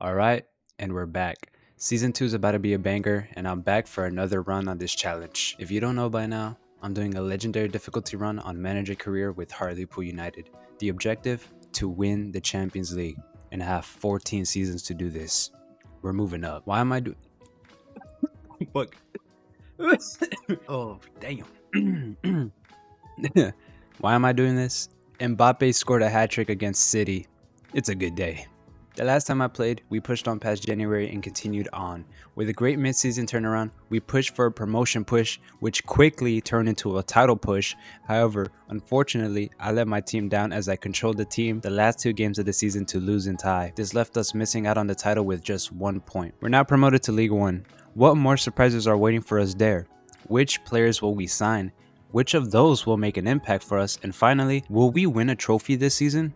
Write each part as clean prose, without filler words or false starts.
Alright, and we're back. Season 2 is about to be a banger, and I'm back for another run on this challenge. If you don't know by now, I'm doing a legendary difficulty run on Manager Career with Hartlepool United. The objective? To win the Champions League, and I have 14 seasons to do this. We're moving up. Why am I doing... Fuck. Oh, damn. Why am I doing this? Mbappe scored a hat-trick against City. It's a good day. The last time I played, we pushed on past January and continued on. With a great mid-season turnaround, we pushed for a promotion push, which quickly turned into a title push. However, unfortunately, I let my team down as I controlled the team the last 2 games of the season to lose and tie. This left us missing out on the title with just 1 point. We're now promoted to League 1. What more surprises are waiting for us there? Which players will we sign? Which of those will make an impact for us? And finally, will we win a trophy this season?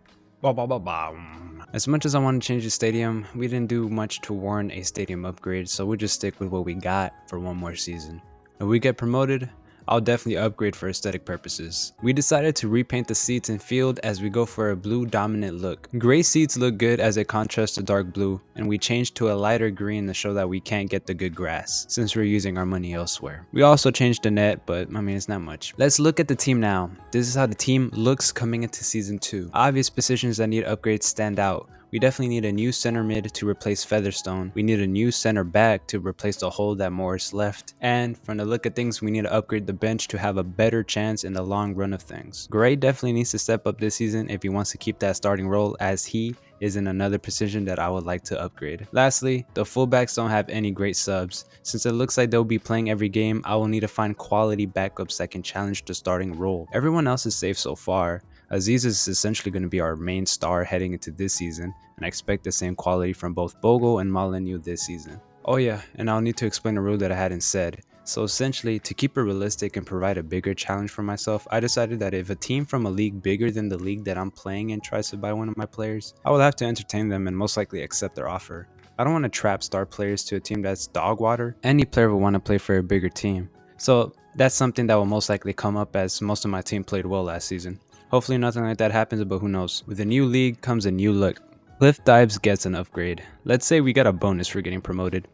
As much as I want to change the stadium, we didn't do much to warrant a stadium upgrade, so we'll just stick with what we got for 1 more season. If we get promoted, I'll definitely upgrade for aesthetic purposes. We decided to repaint the seats and field as we go for a blue dominant look. Gray seats look good as a contrast to dark blue, and we changed to a lighter green to show that we can't get the good grass, since we're using our money elsewhere. We also changed the net, but I mean it's not much. Let's look at the team now. This is how the team looks coming into season 2. Obvious positions that need upgrades stand out. We definitely need a new center mid to replace Featherstone. We need a new center back to replace the hole that Morris left. And from the look of things, we need to upgrade the bench to have a better chance in the long run of things. Gray definitely needs to step up this season if he wants to keep that starting role, as he is in another position that I would like to upgrade. Lastly, the fullbacks don't have any great subs. Since it looks like they'll be playing every game, I will need to find quality backups that can challenge the starting role. Everyone else is safe so far. Aziz is essentially going to be our main star heading into this season, and I expect the same quality from both Bogle and Molyneux this season. Oh yeah, and I'll need to explain a rule that I hadn't said. So essentially, to keep it realistic and provide a bigger challenge for myself, I decided that if a team from a league bigger than the league that I'm playing in tries to buy one of my players, I will have to entertain them and most likely accept their offer. I don't want to trap star players to a team that's dog water. Any player will want to play for a bigger team. So that's something that will most likely come up, as most of my team played well last season. Hopefully nothing like that happens, but who knows. With a new league comes a new look. Cliff Dives gets an upgrade. Let's say we got a bonus for getting promoted.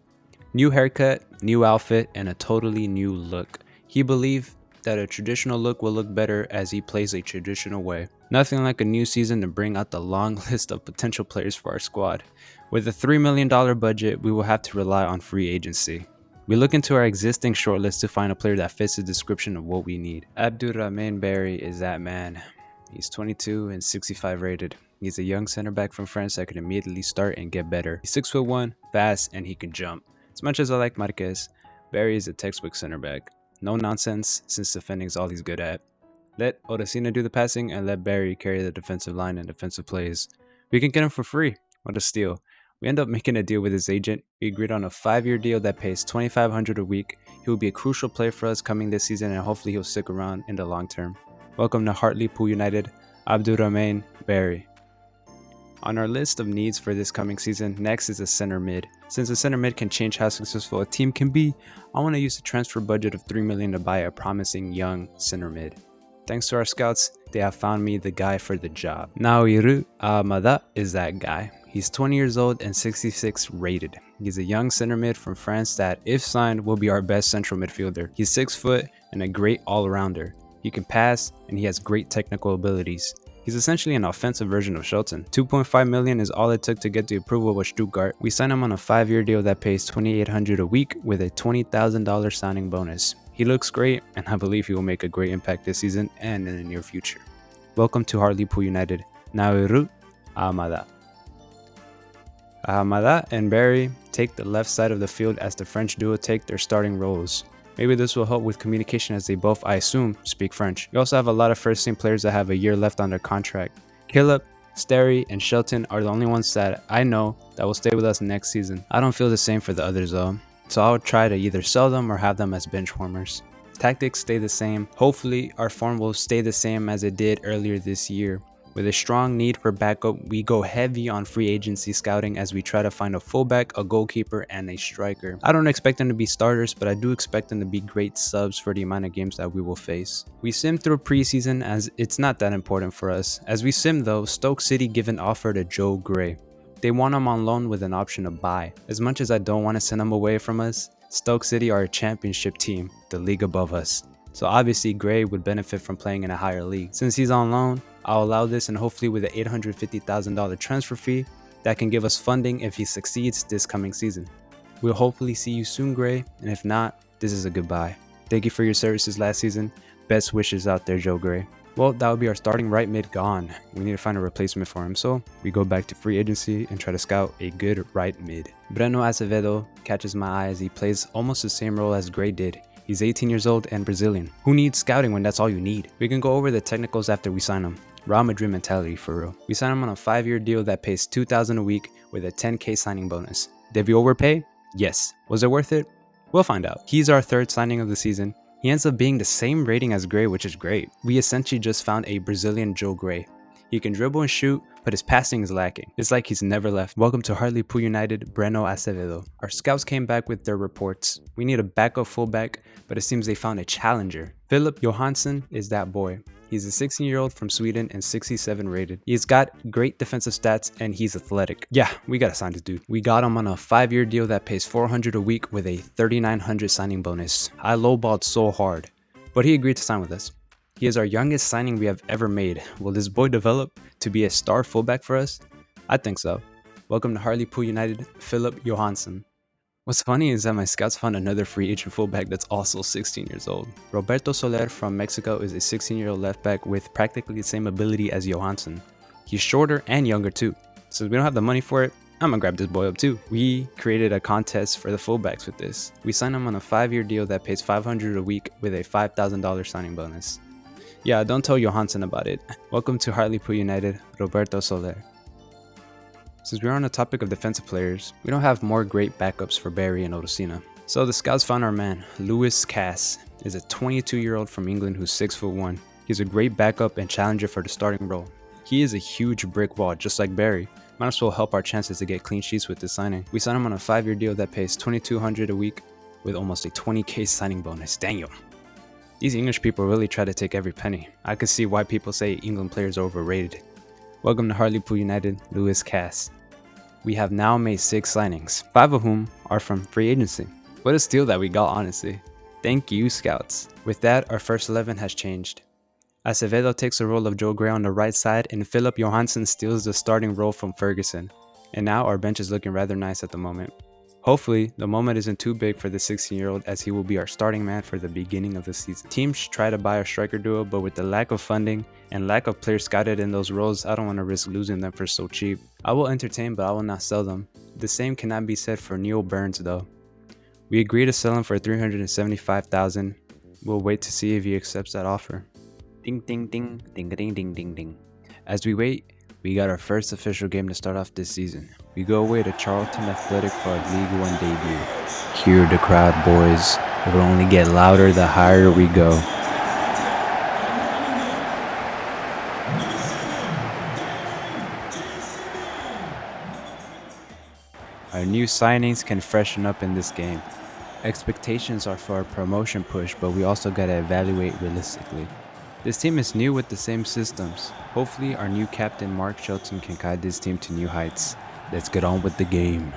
New haircut, new outfit, and a totally new look. He believed that a traditional look will look better as he plays a traditional way. Nothing like a new season to bring out the long list of potential players for our squad. With a $3 million budget, we will have to rely on free agency. We look into our existing shortlist to find a player that fits the description of what we need. Abdurrahman Barry is that man. He's 22 and 65 rated. He's a young center back from France that could immediately start and get better. He's 6'1", fast, and he can jump. As much as I like Marquez, Barry is a textbook center back. No nonsense, since defending is all he's good at. Let Odesina do the passing and let Barry carry the defensive line and defensive plays. We can get him for free. What a steal. We end up making a deal with his agent. We agreed on a 5-year deal that pays $2,500 a week. He will be a crucial player for us coming this season, and hopefully he'll stick around in the long term. Welcome to Hartlepool United, Abdurrahman Barry. On our list of needs for this coming season, next is a center mid. Since a center mid can change how successful a team can be, I want to use the transfer budget of $3 million to buy a promising young center mid. Thanks to our scouts, they have found me the guy for the job. Naoiru Amada is that guy. He's 20 years old and 66 rated. He's a young center mid from France that, if signed, will be our best central midfielder. He's 6 foot and a great all-rounder. He can pass, and he has great technical abilities. He's essentially an offensive version of Shelton. $2.5 million is all it took to get the approval with Stuttgart. We signed him on a 5-year deal that pays $2,800 a week with a $20,000 signing bonus. He looks great, and I believe he will make a great impact this season and in the near future. Welcome to Hartlepool United, Naoiru Amada. Amada and Barry take the left side of the field as the French duo take their starting roles. Maybe this will help with communication, as they both, I assume, speak French. We also have a lot of first team players that have a year left on their contract. Caleb, Sterry, and Shelton are the only ones that I know that will stay with us next season. I don't feel the same for the others though, so I'll try to either sell them or have them as bench warmers. Tactics stay the same. Hopefully our form will stay the same as it did earlier this year. With a strong need for backup, we go heavy on free agency scouting as we try to find a fullback, a goalkeeper, and a striker. I don't expect them to be starters, but I do expect them to be great subs for the amount of games that we will face. We sim through preseason as it's not that important for us. As we sim though, Stoke City give an offer to Joe Gray. They want him on loan with an option to buy. As much as I don't want to send him away from us, Stoke City are a championship team, the league above us. So obviously Gray would benefit from playing in a higher league. Since he's on loan, I'll allow this, and hopefully with an $850,000 transfer fee, that can give us funding if he succeeds this coming season. We'll hopefully see you soon, Gray, and if not, this is a goodbye. Thank you for your services last season. Best wishes out there, Joe Gray. Well, that would be our starting right mid gone. We need to find a replacement for him, so we go back to free agency and try to scout a good right mid. Breno Acevedo catches my eye as he plays almost the same role as Gray did. He's 18 years old and Brazilian. Who needs scouting when that's all you need? We can go over the technicals after we sign him. Real Madrid mentality for real. We sign him on a 5-year deal that pays $2,000 a week with a $10K signing bonus. Did we overpay? Yes. Was it worth it? We'll find out. He's our third signing of the season. He ends up being the same rating as Gray, which is great. We essentially just found a Brazilian Joe Gray. He can dribble and shoot, but his passing is lacking. It's like he's never left. Welcome to Hartlepool United, Breno Acevedo. Our scouts came back with their reports. We need a backup fullback, but it seems they found a challenger. Filip Johansson is that boy. He's a 16-year-old from Sweden and 67 rated. He's got great defensive stats and he's athletic. Yeah, we gotta sign this dude. We got him on a 5-year deal that pays $400 a week with a $3,900 signing bonus. I lowballed so hard, but he agreed to sign with us. He is our youngest signing we have ever made. Will this boy develop to be a star fullback for us? I think so. Welcome to Hartlepool United, Filip Johansson. What's funny is that my scouts found another free agent fullback that's also 16 years old. Roberto Soler from Mexico is a 16-year-old left back with practically the same ability as Johansson. He's shorter and younger too. Since we don't have the money for it, I'm gonna grab this boy up too. We created a contest for the fullbacks with this. We signed him on a 5-year deal that pays $500 a week with a $5,000 signing bonus. Yeah, don't tell Johansson about it. Welcome to Hartlepool United, Roberto Soler. Since we're on the topic of defensive players, we don't have more great backups for Barry and Odosina. So the scouts found our man. Lewis Cass is a 22-year-old from England who's 6'1". He's a great backup and challenger for the starting role. He is a huge brick wall, just like Barry. Might as well help our chances to get clean sheets with this signing. We signed him on a 5-year deal that pays $2,200 a week with almost a $20K signing bonus. Damn. These English people really try to take every penny. I could see why people say England players are overrated. Welcome to Hartlepool United, Lewis Cass. We have now made 6 signings, 5 of whom are from free agency. What a steal that we got, honestly. Thank you, scouts. With that, our first 11 has changed. Acevedo takes the role of Joe Gray on the right side, and Filip Johansson steals the starting role from Ferguson. And now our bench is looking rather nice at the moment. Hopefully, the moment isn't too big for the 16-year-old as he will be our starting man for the beginning of the season. Teams try to buy a striker duo, but with the lack of funding and lack of players scouted in those roles, I don't want to risk losing them for so cheap. I will entertain, but I will not sell them. The same cannot be said for Neil Burns though. We agree to sell him for $375,000. We'll wait to see if he accepts that offer. Ding ding ding, ding ding ding ding ding. As we wait, we got our first official game to start off this season. We go away to Charlton Athletic for our League One debut. Hear the crowd, boys. It will only get louder the higher we go. Our new signings can freshen up in this game. Expectations are for a promotion push, but we also gotta evaluate realistically. This team is new with the same systems. Hopefully our new captain Mark Shelton can guide this team to new heights. Let's get on with the game.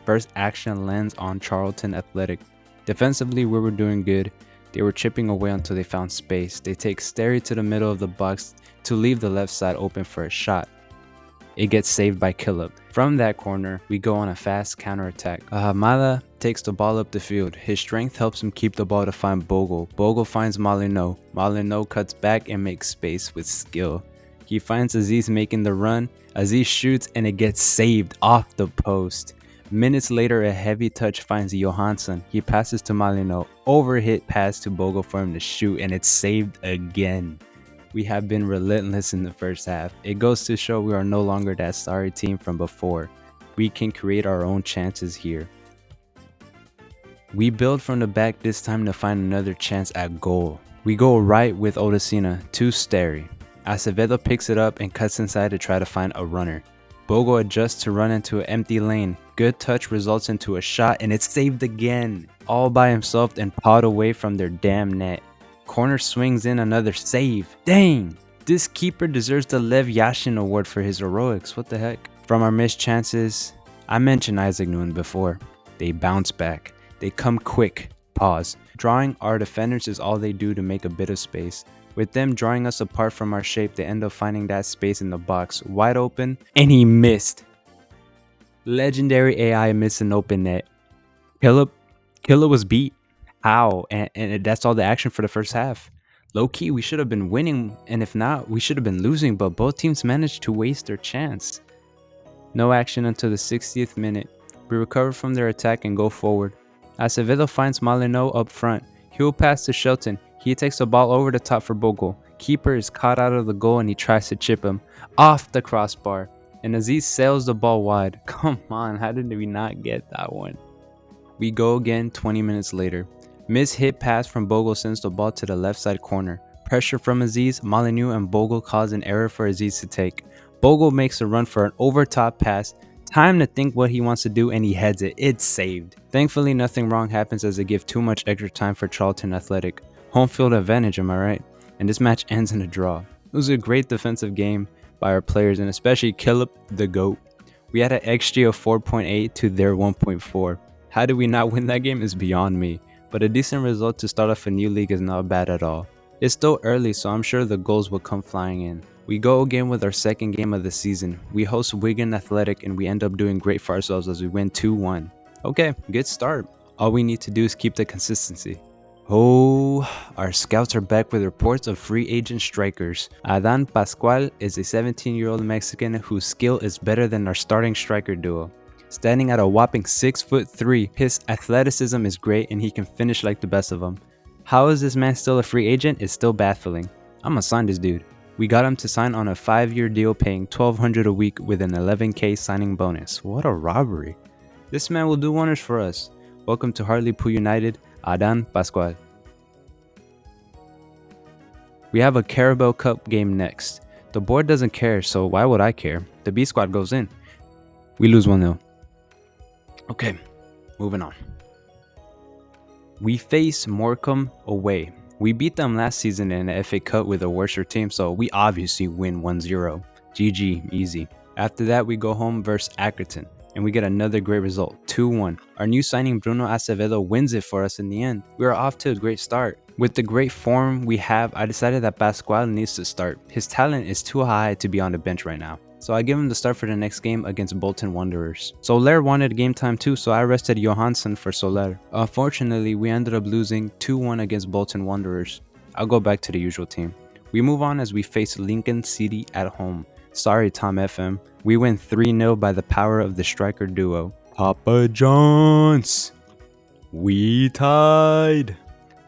First action lands on Charlton Athletic. Defensively we were doing good. They were chipping away until they found space. They take Sterry to the middle of the box to leave the left side open for a shot. It gets saved by Killup. From that corner, we go on a fast counterattack. Ahamada takes the ball up the field. His strength helps him keep the ball to find Bogle. Bogle finds Molyneux. Molyneux cuts back and makes space with skill. He finds Aziz making the run. Aziz shoots and it gets saved off the post. Minutes later, a heavy touch finds Johansson. He passes to Molyneux. Overhit pass to Bogle for him to shoot and it's saved again. We have been relentless in the first half. It goes to show we are no longer that sorry team from before. We can create our own chances here. We build from the back this time to find another chance at goal. We go right with Odosina to Sterry. Acevedo picks it up and cuts inside to try to find a runner. Bogle adjusts to run into an empty lane. Good touch results into a shot and it's saved again. All by himself and pawed away from their damn net. Corner swings in another save. Dang! This keeper deserves the Lev Yashin award for his heroics. What the heck? From our missed chances, I mentioned Isaac Nguyen before. They bounce back. They come quick. Pause. Drawing our defenders is all they do to make a bit of space. With them drawing us apart from our shape, they end up finding that space in the box wide open, and he missed. Legendary AI missed an open net. Killer was beat. How? And that's all the action for the first half. Low key, we should have been winning, and if not, we should have been losing, but both teams managed to waste their chance. No action until the 60th minute. We recover from their attack and go forward. Acevedo finds Molyneux up front. He will pass to Shelton. He takes the ball over the top for Bogle. Keeper is caught out of the goal and he tries to chip him off the crossbar. And Aziz sails the ball wide. Come on, how did we not get that one? We go again 20 minutes later. Miss-hit pass from Bogle sends the ball to the left side corner. Pressure from Aziz, Molyneux and Bogle cause an error for Aziz to take. Bogle makes a run for an over-top pass. Time to think what he wants to do and he heads it. It's saved. Thankfully, nothing wrong happens as they give too much extra time for Charlton Athletic. Home field advantage, am I right? And this match ends in a draw. It was a great defensive game by our players and especially Killip, the GOAT. We had an XG of 4.8 to their 1.4. How did we not win that game is beyond me, but a decent result to start off a new league is not bad at all. It's still early, so I'm sure the goals will come flying in. We go again with our second game of the season. We host Wigan Athletic and we end up doing great for ourselves as we win 2-1. Okay, good start. All we need to do is keep the consistency. Oh, our scouts are back with reports of free agent strikers. Adan Pascual is a 17-year-old Mexican whose skill is better than our starting striker duo. Standing at a whopping 6'3", his athleticism is great and he can finish like the best of them. How is this man still a free agent is still baffling. I'm gonna sign this dude. We got him to sign on a 5-year deal paying $1,200 a week with an $11K signing bonus. What a robbery. This man will do wonders for us. Welcome to Hartlepool United, Adan Pascual. We have a Carabao Cup game next. The board doesn't care, so why would I care? The B squad goes in. We lose 1-0. Okay, moving on. We face Morecambe away. We beat them last season in the FA Cup with a worser team, so we obviously win 1-0. GG, easy. After that, we go home versus Accrington, and we get another great result, 2-1. Our new signing Bruno Acevedo wins it for us in the end. We are off to a great start. With the great form we have, I decided that Pascual needs to start. His talent is too high to be on the bench right now. So I give him the start for the next game against Bolton Wanderers. Soler wanted game time too, so I rested Johansson for Soler. Unfortunately, we ended up losing 2-1 against Bolton Wanderers. I'll go back to the usual team. We move on as we face Lincoln City at home. Sorry, Tom FM. We win 3-0 by the power of the striker duo. Papa John's. We tied.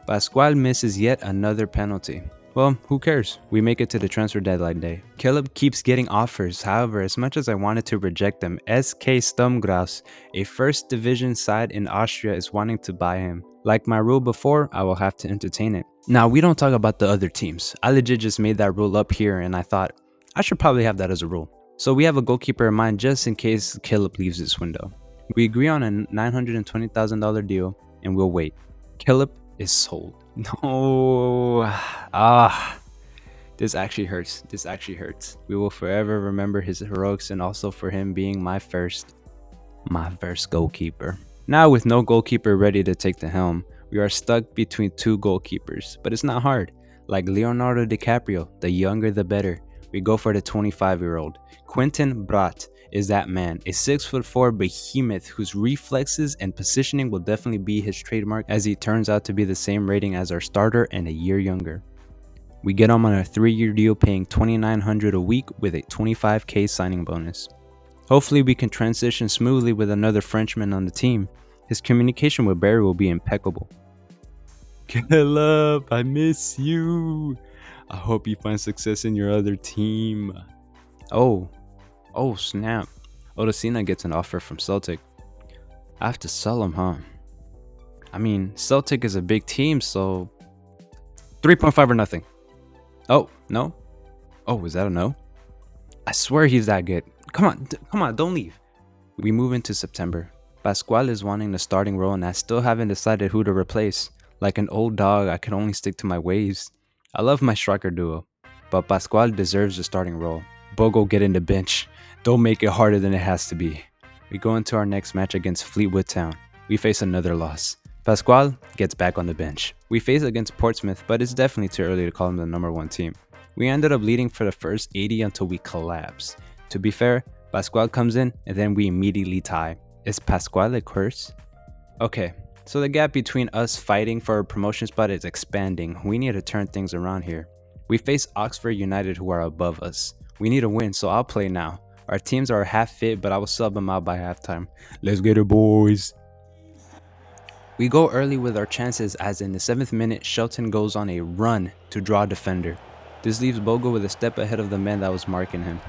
Pascual misses yet another penalty. Well, who cares? We make it to the transfer deadline day. Caleb keeps getting offers. However, as much as I wanted to reject them, SK Sturmgraus, a first division side in Austria, is wanting to buy him. Like my rule before, I will have to entertain it. Now, we don't talk about the other teams. I legit just made that rule up here and I thought, I should probably have that as a rule. So we have a goalkeeper in mind just in case Caleb leaves this window. We agree on a $920,000 deal and we'll wait. Caleb is sold. No. This actually hurts. This actually hurts. We will forever remember his heroics and also for him being my first goalkeeper. Now with no goalkeeper ready to take the helm, we are stuck between two goalkeepers, but it's not hard. Like Leonardo DiCaprio, the younger the better. We go for the 25-year-old. Quentin Brat is that man, a 6'4" behemoth whose reflexes and positioning will definitely be his trademark as he turns out to be the same rating as our starter and a year younger. We get him on a 3-year deal paying $2,900 a week with a $25K signing bonus. Hopefully we can transition smoothly with another Frenchman on the team. His communication with Barry will be impeccable. Caleb, I miss you. I hope you find success in your other team. Oh snap. Odosina gets an offer from Celtic. I have to sell him, huh? I mean, Celtic is a big team, so 3.5 or nothing. Oh, no? Oh, is that a no? I swear he's that good. Come on, don't leave. We move into September. Pascual is wanting the starting role and I still haven't decided who to replace. Like an old dog, I can only stick to my ways. I love my striker duo, but Pascual deserves the starting role. Bogo get in the bench. Don't make it harder than it has to be. We go into our next match against Fleetwood Town. We face another loss. Pascual gets back on the bench. We face against Portsmouth, but it's definitely too early to call them the number 1 team. We ended up leading for the first 80 until we collapse. To be fair, Pascual comes in and then we immediately tie. Is Pascual a curse? Okay, so the gap between us fighting for a promotion spot is expanding. We need to turn things around here. We face Oxford United, who are above us. We need a win, so I'll play now. Our teams are half fit, but I will sub them out by halftime. Let's get it, boys. We go early with our chances as in the 7th minute, Shelton goes on a run to draw a defender. This leaves Bogo with a step ahead of the man that was marking him.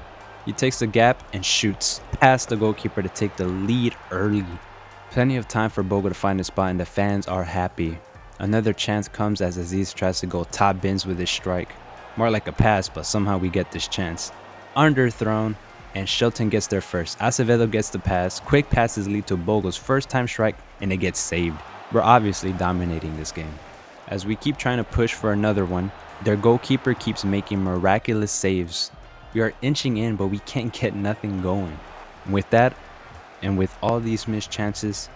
He takes the gap and shoots past the goalkeeper to take the lead early. Plenty of time for Bogo to find a spot and the fans are happy. Another chance comes as Aziz tries to go top bins with his strike. More like a pass, but somehow we get this chance. Underthrown, and Shelton gets there first. Acevedo gets the pass. Quick passes lead to Bogo's first time strike and it gets saved. We're obviously dominating this game. As we keep trying to push for another one, their goalkeeper keeps making miraculous saves. We are inching in, but we can't get nothing going. With that, and with all these missed chances,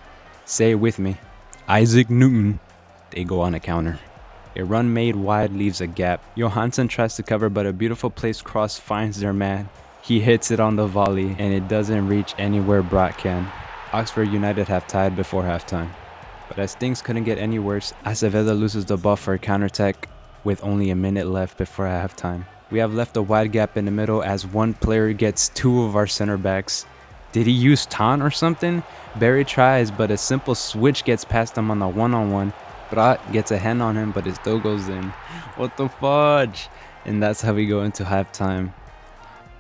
say it with me, Isaac Newton, they go on a counter. A run made wide leaves a gap. Johansson tries to cover, but a beautiful placed cross finds their man. He hits it on the volley, and it doesn't reach anywhere Brock can. Oxford United have tied before halftime. But as things couldn't get any worse, Acevedo loses the ball for a counterattack with only a minute left before halftime. We have left a wide gap in the middle as one player gets 2 of our center backs. Did he use taunt or something? Barry tries, but a simple switch gets past him on the one-on-one. Brat gets a hand on him, but it still goes in. What the fudge? And that's how we go into halftime.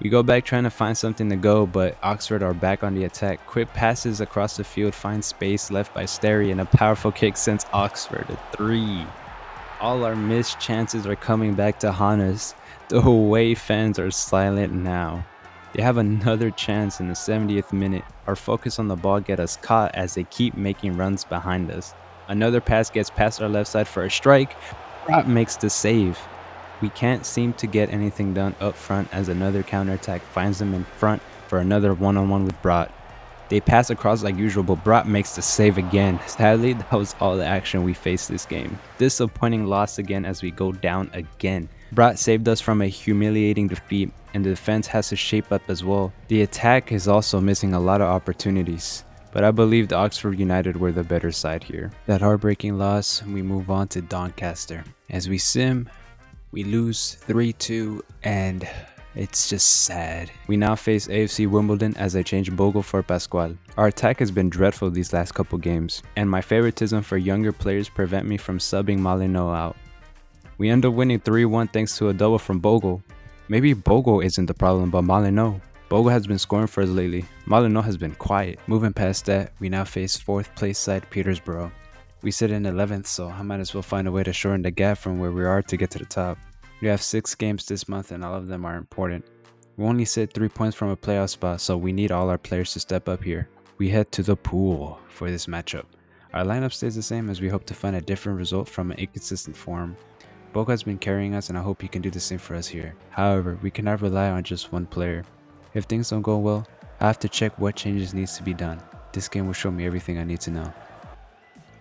We go back trying to find something to go, but Oxford are back on the attack. Quick passes across the field, find space left by Sterry, and a powerful kick sends Oxford a 3. All our missed chances are coming back to haunt us. The away fans are silent now. They have another chance in the 70th minute. Our focus on the ball gets us caught as they keep making runs behind us. Another pass gets past our left side for a strike. Brat makes the save. We can't seem to get anything done up front as another counterattack finds them in front for another one-on-one with Brat. They pass across like usual, but Brat makes the save again. Sadly, that was all the action we faced this game. Disappointing loss again as we go down again. Brat saved us from a humiliating defeat, and the defense has to shape up as well. The attack is also missing a lot of opportunities, but I believe the Oxford United were the better side here. That heartbreaking loss, we move on to Doncaster. As we sim, we lose 3-2, and it's just sad. We now face AFC Wimbledon as I change Bogle for Pascual. Our attack has been dreadful these last couple games, and my favoritism for younger players prevent me from subbing Molyneux out. We end up winning 3-1 thanks to a double from Bogle. Maybe Bogle isn't the problem, but Molyneux. Bogle has been scoring for us lately. Molyneux has been quiet. Moving past that, we now face 4th place side Peterborough. We sit in 11th, so I might as well find a way to shorten the gap from where we are to get to the top. We have 6 games this month and all of them are important. We only sit 3 points from a playoff spot, so we need all our players to step up here. We head to the pool for this matchup. Our lineup stays the same as we hope to find a different result from an inconsistent form. Boca has been carrying us and I hope he can do the same for us here. However, we cannot rely on just one player. If things don't go well, I have to check what changes needs to be done. This game will show me everything I need to know.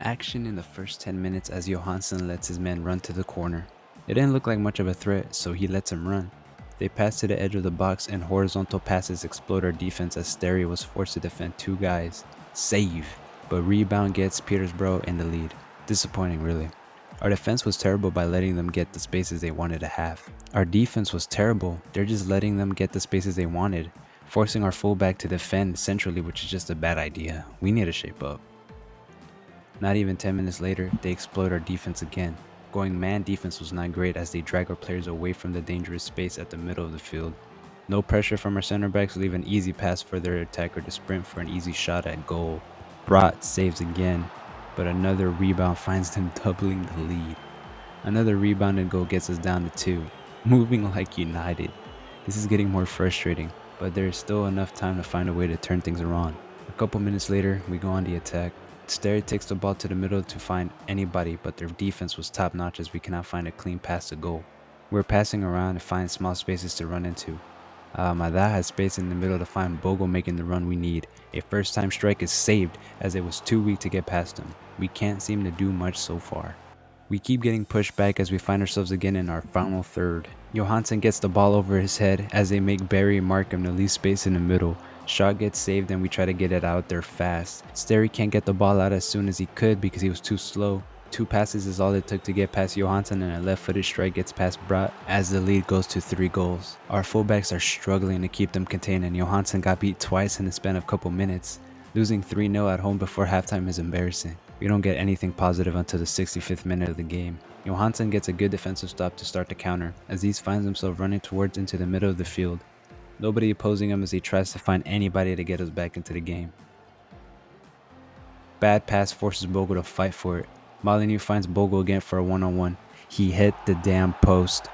Action in the first 10 minutes as Johansson lets his men run to the corner. It didn't look like much of a threat, so he lets him run. They pass to the edge of the box and horizontal passes explode our defense as Sterry was forced to defend 2 guys. Save! But rebound gets Peterborough in the lead. Disappointing, really. Our defense was terrible by letting them get the spaces they wanted to have. Our defense was terrible. They're just letting them get the spaces they wanted, forcing our fullback to defend centrally, which is just a bad idea. We need to shape up. Not even 10 minutes later, they exploit our defense again. Going man defense was not great as they drag our players away from the dangerous space at the middle of the field. No pressure from our center backs leave an easy pass for their attacker to sprint for an easy shot at goal. Brat saves again, but another rebound finds them doubling the lead. Another rebounded goal gets us down to 2, moving like United. This is getting more frustrating, but there is still enough time to find a way to turn things around. A couple minutes later, we go on the attack. Sterry takes the ball to the middle to find anybody, but their defense was top notch as we cannot find a clean pass to goal. We're passing around to find small spaces to run into. Mada has space in the middle to find Bogle making the run we need. A first time strike is saved as it was too weak to get past him. We can't seem to do much so far. We keep getting pushed back as we find ourselves again in our final third. Johansson gets the ball over his head as they make Barry and Markham to leave space in the middle. Shot gets saved and we try to get it out there fast. Sterry can't get the ball out as soon as he could because he was too slow. 2 passes is all it took to get past Johansson, and a left-footed strike gets past Brat as the lead goes to 3 goals. Our fullbacks are struggling to keep them contained, and Johansson got beat twice in the span of a couple minutes. Losing 3-0 at home before halftime is embarrassing. We don't get anything positive until the 65th minute of the game. Johansson gets a good defensive stop to start the counter, as he finds himself running towards into the middle of the field. Nobody opposing him as he tries to find anybody to get us back into the game. Bad pass forces Bogle to fight for it. Molyneux finds Bogle again for a one-on-one. He hit the damn post.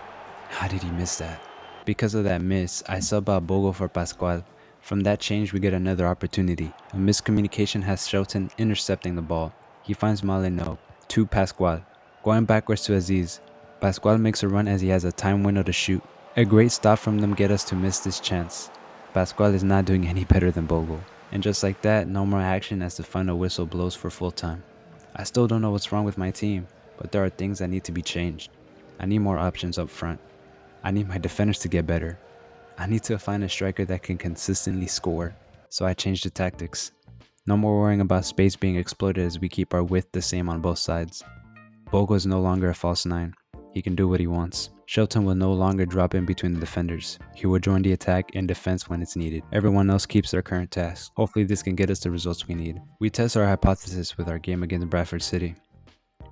How did he miss that? Because of that miss, I sub out Bogle for Pascual. From that change, we get another opportunity. A miscommunication has Shelton intercepting the ball. He finds Molyneux to Pascual. Going backwards to Aziz. Pascual makes a run as he has a time window to shoot. A great stop from them get us to miss this chance. Pascual is not doing any better than Bogle. And just like that, no more action as the final whistle blows for full time. I still don't know what's wrong with my team, but there are things that need to be changed. I need more options up front. I need my defenders to get better. I need to find a striker that can consistently score. So I changed the tactics. No more worrying about space being exploited as we keep our width the same on both sides. Bogle is no longer a false 9. He can do what he wants. Shelton will no longer drop in between the defenders. He will join the attack and defense when it's needed. Everyone else keeps their current task. Hopefully this can get us the results we need. We test our hypothesis with our game against Bradford City.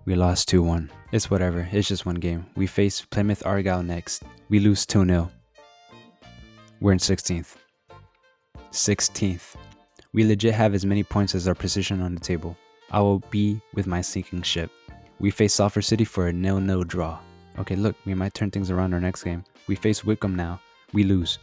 We lost 2-1. It's whatever, it's just one game. We face Plymouth Argyle next. We lose 2-0. We're in 16th. 16th. We legit have as many points as our position on the table. I will be with my sinking ship. We face Salford City for a 0-0 draw. Okay, look, we might turn things around our next game. We face Wickham now. We lose.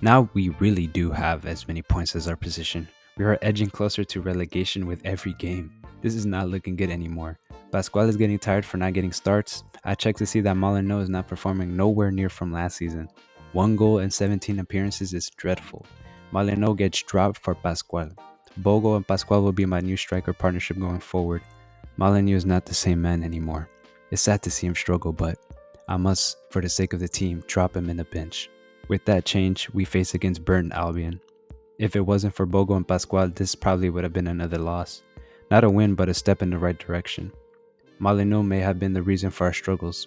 Now we really do have as many points as our position. We are edging closer to relegation with every game. This is not looking good anymore. Pascual is getting tired for not getting starts. I checked to see that Molyneux is not performing nowhere near from last season. 1 goal and 17 appearances is dreadful. Molyneux gets dropped for Pascual. Bogle and Pascual will be my new striker partnership going forward. Molyneux is not the same man anymore. It's sad to see him struggle, but I must, for the sake of the team, drop him in the bench. With that change, we face against Burton Albion. If it wasn't for Bogle and Pascual, this probably would have been another loss. Not a win, but a step in the right direction. Molyneux may have been the reason for our struggles.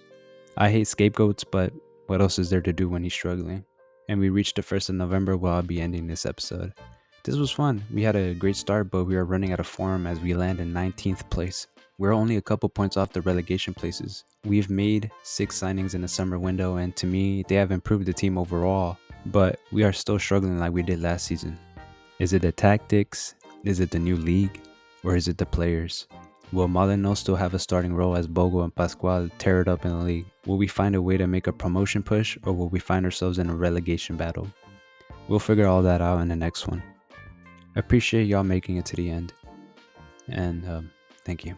I hate scapegoats, but what else is there to do when he's struggling? And we reached the 1st of November where I'll be ending this episode. This was fun. We had a great start, but we are running out of form as we land in 19th place. We're only a couple points off the relegation places. We've made 6 signings in the summer window, and to me, they have improved the team overall, but we are still struggling like we did last season. Is it the tactics? Is it the new league? Or is it the players? Will Molyneux still have a starting role as Bogle and Pascual tear it up in the league? Will we find a way to make a promotion push, or will we find ourselves in a relegation battle? We'll figure all that out in the next one. I appreciate y'all making it to the end, and thank you.